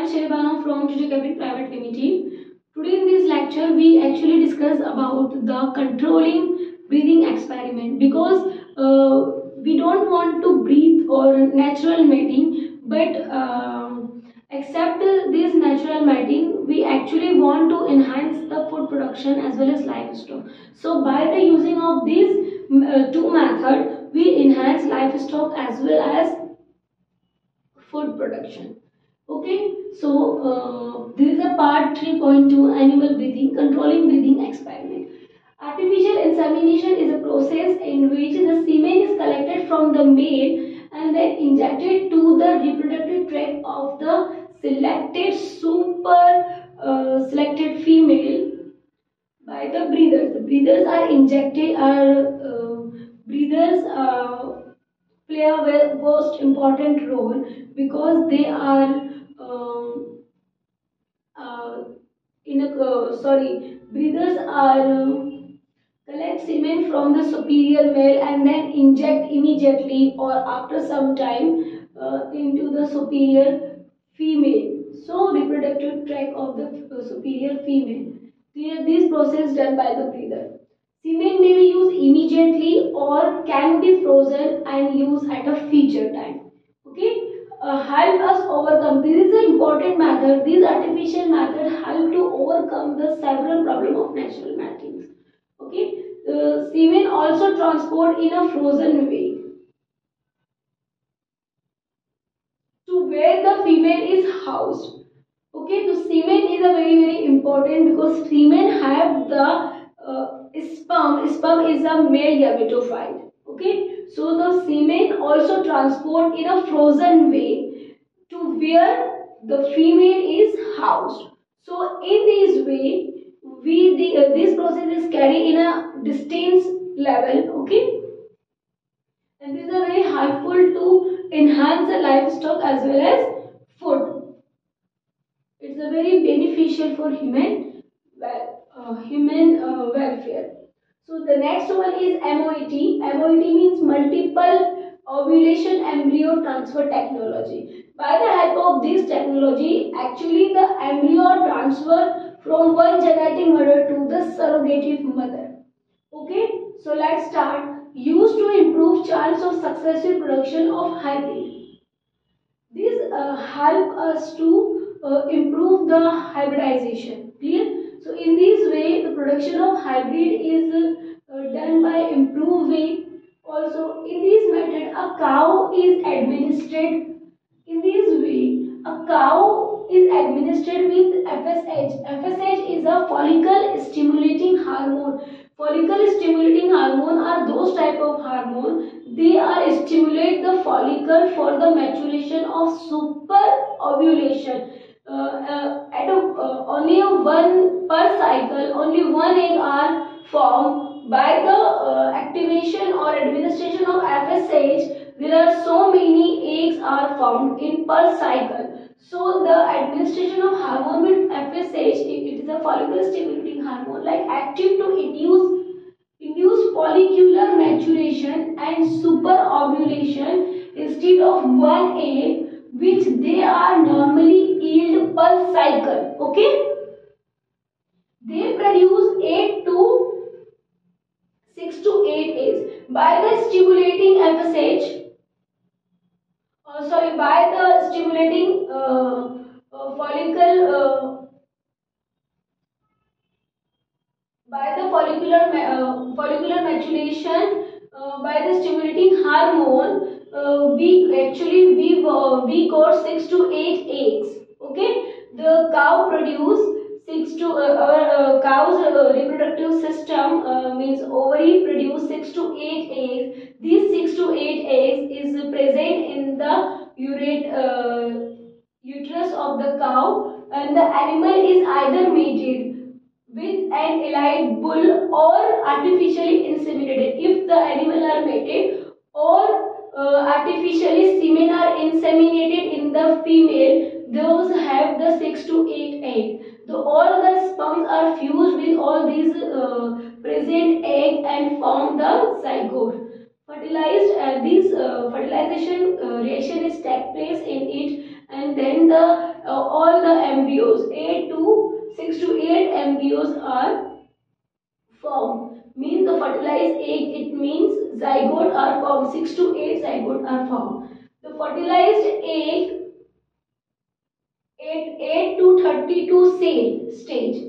Sheribano from Future Cabin Private Limited. Today in this lecture we actually discuss about the controlling breathing experiment, because we don't want to breathe or natural mating, but except this natural mating we actually want to enhance the food production as well as livestock. So by the using of these two method we enhance livestock as well as food production. Okay, so this is a part 3.2 animal breathing, controlling breathing experiment. Artificial insemination is a process in which the semen is collected from the male and then injected to the reproductive tract of the selected selected female by the breeders. The breeders are injected, breeders play a most important role, because they are uh, breeders are collect semen from the superior male and then inject immediately or after some time into the superior female. So reproductive tract of the superior female. Clear, this process done by the breeder. Semen may be used immediately or can be frozen and used at a future time. Okay, help us overcome. This is an important method. These artificial methods help to overcome the several problem of natural matings. Okay, semen also transport in a frozen way to where the female is housed. Okay, so semen is a very important, because semen have the sperm. Sperm is a male gametophyte. Okay, so the semen also transport in a frozen way to where the female is housed. So in this way, this process is carried in a distance level. Okay, and these are very helpful to enhance the livestock as well as food. It's a very beneficial for human welfare. So the next one is MOET. MOET means multiple ovulation embryo transfer technology. By the help of this technology, actually the embryo transfer from one genetic mother to the surrogate mother. Okay, so let's start. Used to improve chance of successful production of hybrid. These help us to improve the hybridization. Clear? So in this way, the production of hybrid is done by improving. Also, in this method, a cow is administered. In this way, a cow is administered with FSH. FSH is a follicle stimulating hormone. Follicle stimulating hormone are those type of hormone. They are stimulate the follicle for the maturation of super ovulation. Only one per cycle, only one egg are formed by the activation or administration of FSH. There are so many eggs are found in per cycle. So the administration of hormone with FSH, it is a follicle stimulating hormone, like active to induce follicular maturation and super ovulation instead of one egg, which they are normally yield per cycle. Okay, they produce 6 to 8 eggs by the stimulating FSH. By the stimulating by the follicular maturation, by the stimulating hormone, we got 6 to 8 eggs. Okay, the cow produce 6 to our cow's reproductive system means ovary produce 6 to 8 eggs. These 6 to 8 eggs is present in the uterus of the cow, and the animal is either mated with an elite bull or artificially inseminated. If the animal are mated or artificially semen are inseminated in the female, those have the 6 to 8 eggs. All the sperms are fused with all these present egg and form the zygote. Fertilization reaction is take place in it, and then the all the embryos, 8 to 6 to 8 embryos are formed. Means the fertilized egg, it means zygote are formed, 6 to 8 zygote are formed. The fertilized egg at 8 to 32 cell stage.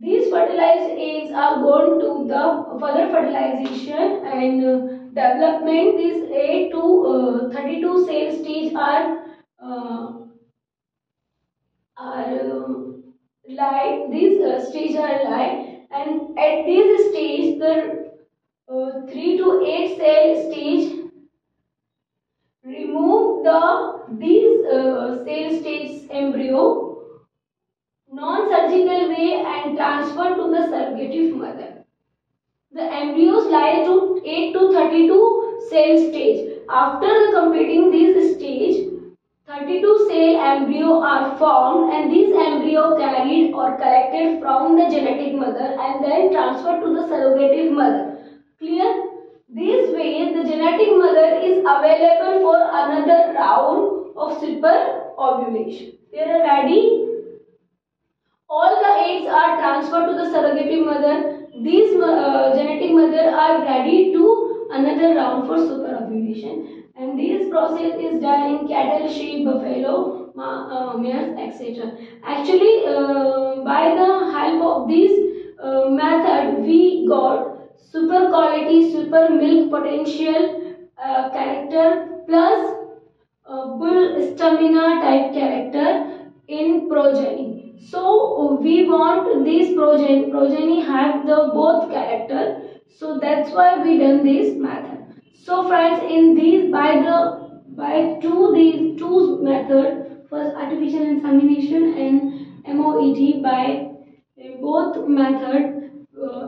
These fertilized eggs are gone to the further fertilization and development. These 8 to 32 cell stage uh, these stage are live, and at this stage the 3 to 8 cell stage remove these cell stage embryo non-surgical way and transfer to the surrogative mother. The embryos lie to 8 to 32 cell stage. After completing this stage, 32 cell embryo are formed, and these embryo carried or collected from the genetic mother and then transferred to the surrogative mother. Clear? This way the genetic mother is available for another round of super ovulation. They are ready. All the eggs are transferred to the surrogative mother. These genetic mother are ready to another round for superovulation, and this process is done in cattle, sheep, buffalo, mares, etc. Actually, by the help of this method, we got super quality, super milk potential character plus bull stamina type character in progeny. So we want this progeny have the both character. So that's why we done this method. So friends, in these by these two method, first artificial insemination and MOET, by both method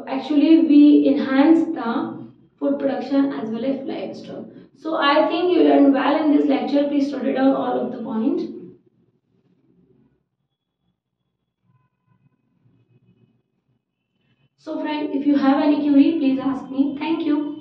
actually we enhance the food production as well as livestock. So I think you learned well in this lecture. Please note down all of the points. So friend, if you have any query, please ask me. Thank you.